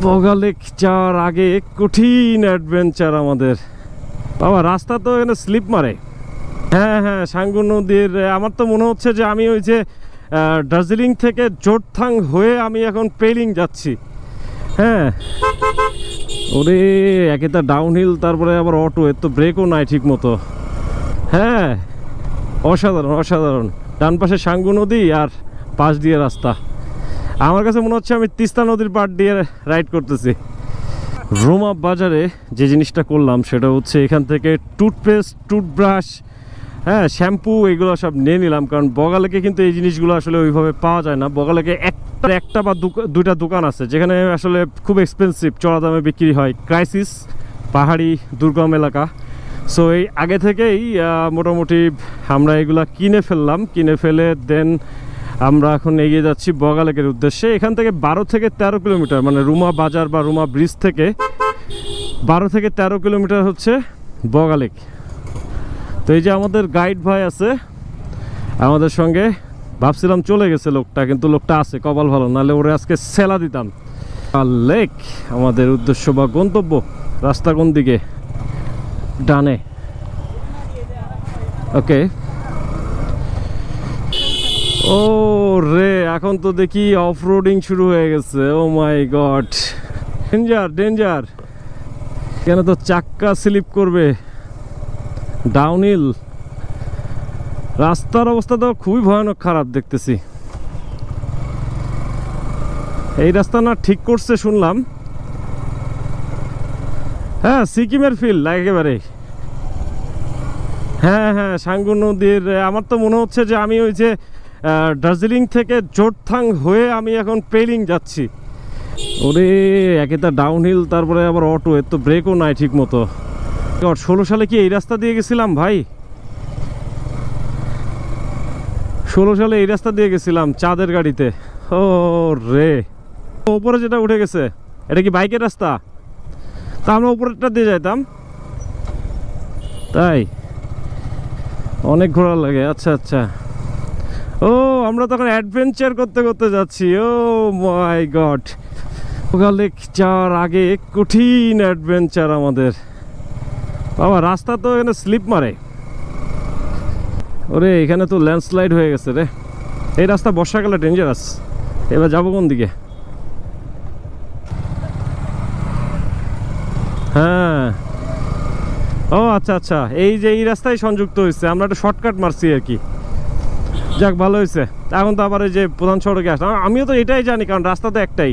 বগা lake যাওয়ার আগে কঠিন অ্যাডভেঞ্চার আমাদের। বাবা রাস্তা তো এখানে স্লিপ মারে। হ্যাঁ হ্যাঁ, সাঙ্গু নদীর আমার তো মনে হচ্ছে যে আমি ওই যে দার্জিলিং থেকে জোরথাং হয়ে আমি এখন পেলিং যাচ্ছি। হ্যাঁ, ওরে একেটা ডাউনহিল, তারপরে আবার অটো, এর তো ব্রেকও নাই ঠিক মতো। হ্যাঁ, অসাধারণ অসাধারণ। ডান পাশে সাঙ্গু নদী আর পাশ দিয়ে রাস্তা। আমার কাছে মনে হচ্ছে আমি তিস্তা নদীর পাড় দিয়ে রাইড করতেছি। রোমা বাজারে যে জিনিসটা করলাম সেটা হচ্ছে এখান থেকে টুথপেস্ট, টুথব্রাশ, হ্যাঁ শ্যাম্পু, এগুলো সব নিয়ে নিলাম। কারণ বগালেকে কিন্তু এই জিনিসগুলো আসলে ওইভাবে পাওয়া যায় না। বগালেকে একটা বা দুইটা দোকান আছে যেখানে আসলে খুব এক্সপেন্সিভ, চড়া দামে বিক্রি হয়। ক্রাইসিস, পাহাড়ি দুর্গম এলাকা। সো এই আগে থেকেই মোটামুটি আমরা এগুলা কিনে ফেললাম। কিনে ফেলে দেন আমরা এখন এগিয়ে যাচ্ছি বগালেকের উদ্দেশ্যে। এখান থেকে 12 থেকে 13 কিলোমিটার, মানে রুমা বাজার বা রুমা ব্রিজ থেকে 12 থেকে 13 কিলোমিটার হচ্ছে বগালেক। তো এই যে আমাদের গাইড ভাই আছে আমাদের সঙ্গে, ভাবছিলাম চলে গেছে লোকটা, কিন্তু লোকটা আছে, কপাল ভালো, নাহলে ওরে আজকে সেলা দিতাম। লেক আমাদের উদ্দেশ্য বা গন্তব্য। রাস্তা কোন দিকে? ডানে। ওকে। ও রে, এখন তো দেখি অফ রোডিং শুরু হয়ে গেছে। ও মাই গড, ডেঞ্জার ডেঞ্জার। কেন তো চাক্কা স্লিপ করবে। ডাউনহিল, রাস্তার অবস্থা তো খুবই ভয়ানক খারাপ দেখতেছি। এই রাস্তা না ঠিক করছে শুনলাম। হ্যাঁ, সিকিমের ফিল একেবারে। হ্যাঁ হ্যাঁ, সাঙ্গু নদীর আমার তো মনে হচ্ছে যে আমি ওই যে দার্জিলিং থেকে জোরথাং হয়ে আমি এখন পেলিং যাচ্ছি। ওরে একেটা ডাউনহিল, তারপরে আবার অটো, এর তো ব্রেকও নাই ঠিক মতো। 16 সালে কি এই রাস্তা দিয়ে গেছিলাম ভাই? 16 সালে এই রাস্তা দিয়ে গেছিলাম চাঁদের গাড়িতে। ও রে, উপরে যেটা উঠে গেছে এটা কি বাইকের রাস্তা? তা আমরা উপরেরটা দিয়ে যাইতাম। তাই অনেক ঘোরা লাগে। আচ্ছা আচ্ছা। ও আমরা তখন অ্যাডভেঞ্চার করতে করতে যাচ্ছি। ও মাই গড, বগা লেক যাওয়ার আগে কঠিন অ্যাডভেঞ্চার আমাদের। বাবা রাস্তা তো এখানে স্লিপ মারে। ওরে এখানে তো ল্যান্ডস্লাইড হয়ে গেছে রে। এই রাস্তা বর্ষাকালে ডেঞ্জারাস। এবার যাবো কোন দিকে? হ্যাঁ, ও আচ্ছা আচ্ছা, এই যে এই রাস্তায় সংযুক্ত হয়েছে, আমরা একটা শর্টকাট মারছি আর কি। যাক ভালো হয়েছে। এখন তো আবার এই যে প্রধান সড়কে আসলাম। আমিও তো এটাই জানি, কারণ রাস্তা তো একটাই।